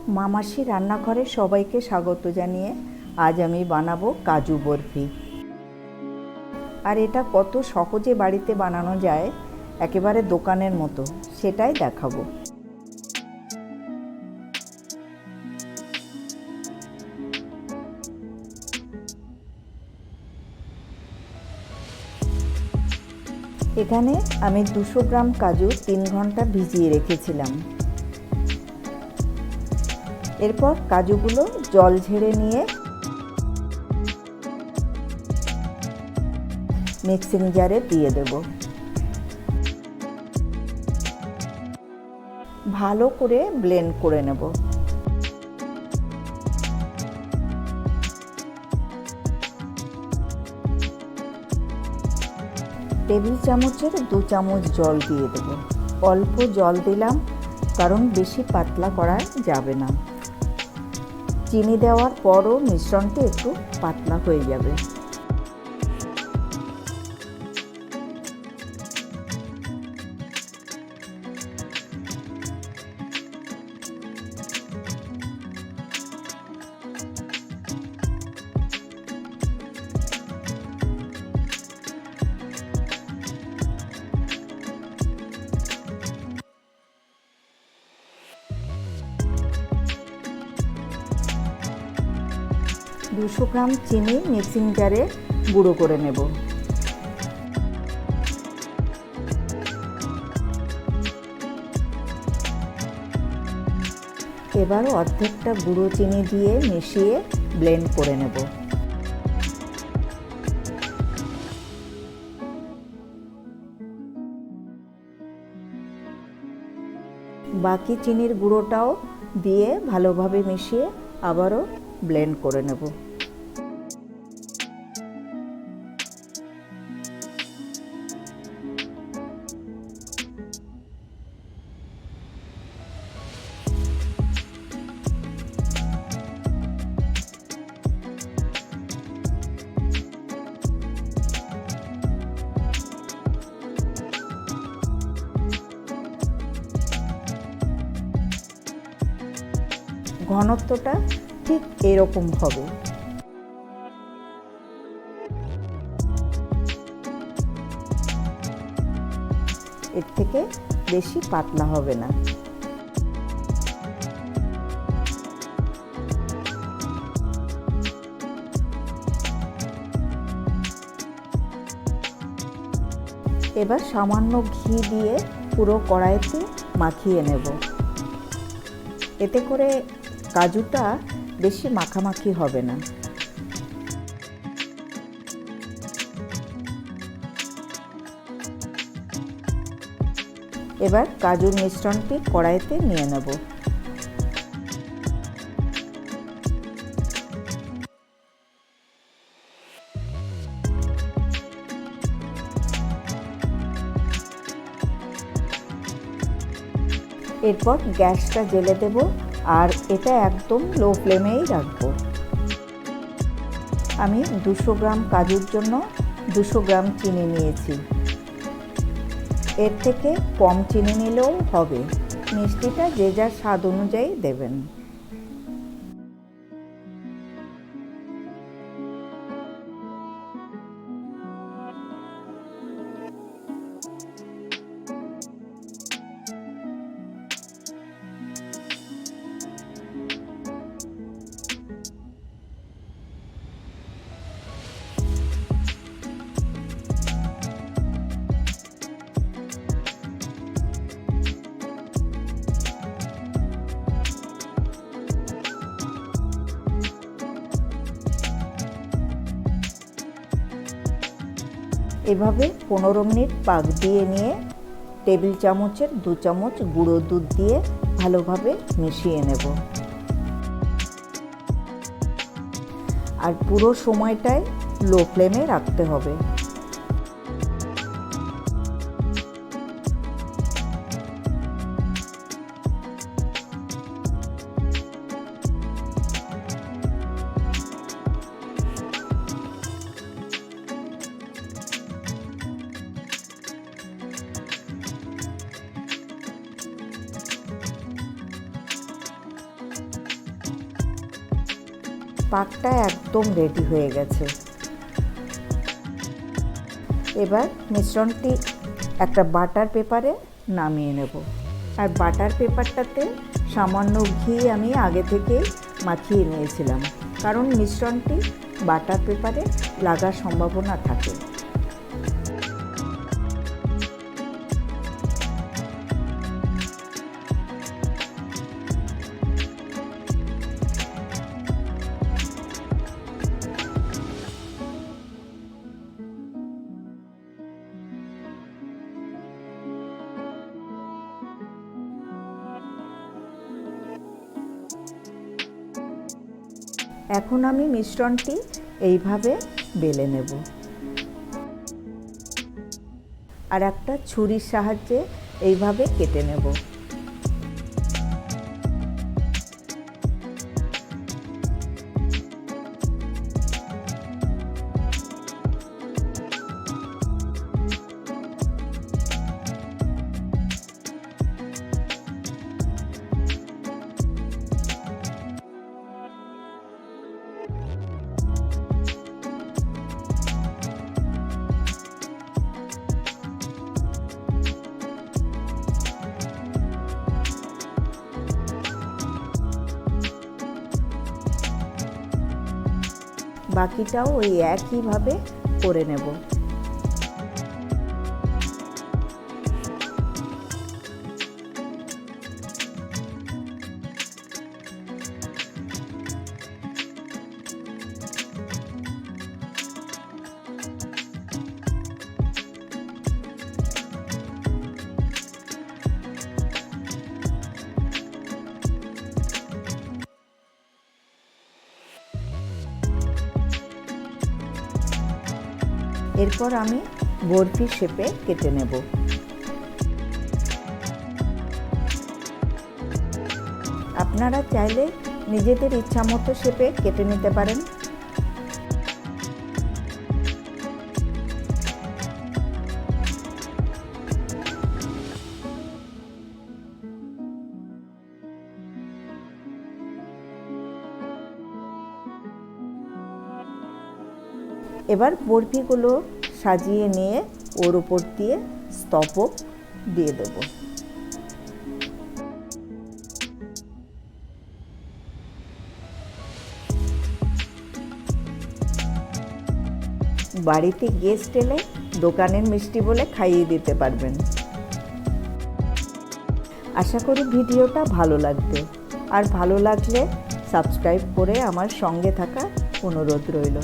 মামাসি রান্নাঘরে সবাইকে স্বাগত জানিয়ে আজ আমি বানাবো কাজু বরফি। আর এটা কত সহজে বাড়িতে বানানো যায়, একেবারে দোকানের মতো, সেটাই দেখাবো। এখানে আমি 200 গ্রাম কাজু 3 ঘন্টা ভিজিয়ে রেখেছিলাম। এরপর কাজুগুলো জল ঝেড়ে নিয়ে মিক্সিং জারে দিয়ে দেব। ভালো করে ব্লেন্ড করে নেব। টেবিল চামচের 2 চামচ জল দিয়ে দেব। অল্প জল দিলাম, কারণ বেশি পাতলা করা যাবে না। চিনি দেওয়ার পরও মিশ্রণটি একটু পাতলা হয়ে যাবে। দুশো গ্রাম চিনি মিক্সিং জারে গুঁড়ো করে নেব। এবার অর্ধেকটা গুঁড়ো চিনি দিয়ে মিশিয়ে ব্লেন্ড করে নেব। বাকি চিনির গুঁড়োটাও দিয়ে ভালোভাবে মিশিয়ে আবারও ব্লেন্ড করে নেব। ঘনত্বটা ঠিক এরকম হবে। এর থেকে বেশি পাতলা হবে না। এবার সামান্য ঘি দিয়ে পুরো কড়াইতে মাখিয়ে নেব। এতে করে কাজুটা বেশি মাখামাখি হবে না। এবার কাজুর মিশ্রণটি কড়াইতে নিয়ে নেব। এরপর গ্যাসটা জ্বেলে দেব আর এটা একদম লো ফ্লেমেই রাখবো। আমি 200 গ্রাম কাজুর জন্য 200 গ্রাম চিনি নিয়েছি। এর থেকে কম চিনি নিলেও হবে, মিষ্টিটা যে যার স্বাদ অনুযায়ী দেবেন। এভাবে 15 মিনিট পাক দিয়ে নিয়ে টেবিল চামচের 2 চামচ গুঁড়ো দুধ দিয়ে ভালোভাবে মিশিয়ে নেব। আর পুরো সময়টাই লো ফ্লেমে রাখতে হবে। পাকটা একদম রেডি হয়ে গেছে। এবার মিশ্রণটি একটা বাটার পেপারে নামিয়ে নেব। আর বাটার পেপারটাতে সামান্য ঘি আমি আগে থেকে মাখিয়ে নিয়েছিলাম, কারণ মিশ্রণটি বাটার পেপারে লাগার সম্ভাবনা থাকে। এখন আমি মিশ্রণটি এইভাবে বেলে নেব আর একটা ছুরির সাহায্যে এইভাবে কেটে নেব। বাকিটাও ওই একইভাবে করে নেব। এরপর আমি বরফি শেপে কেটে নেব। আপনারা চাইলে নিজেদের ইচ্ছামতো শেপে কেটে নিতে পারেন। এবার বরফিগুলো সাজিয়ে নিয়ে ওর উপর দিয়ে স্তবক দিয়ে দেব। বাড়িতে গেস্ট এলে দোকানের মিষ্টি বলে খাইয়ে দিতে পারবেন। আশা করি ভিডিওটা ভালো লাগবে, আর ভালো লাগলে সাবস্ক্রাইব করে আমার সঙ্গে থাকা অনুরোধ রইল।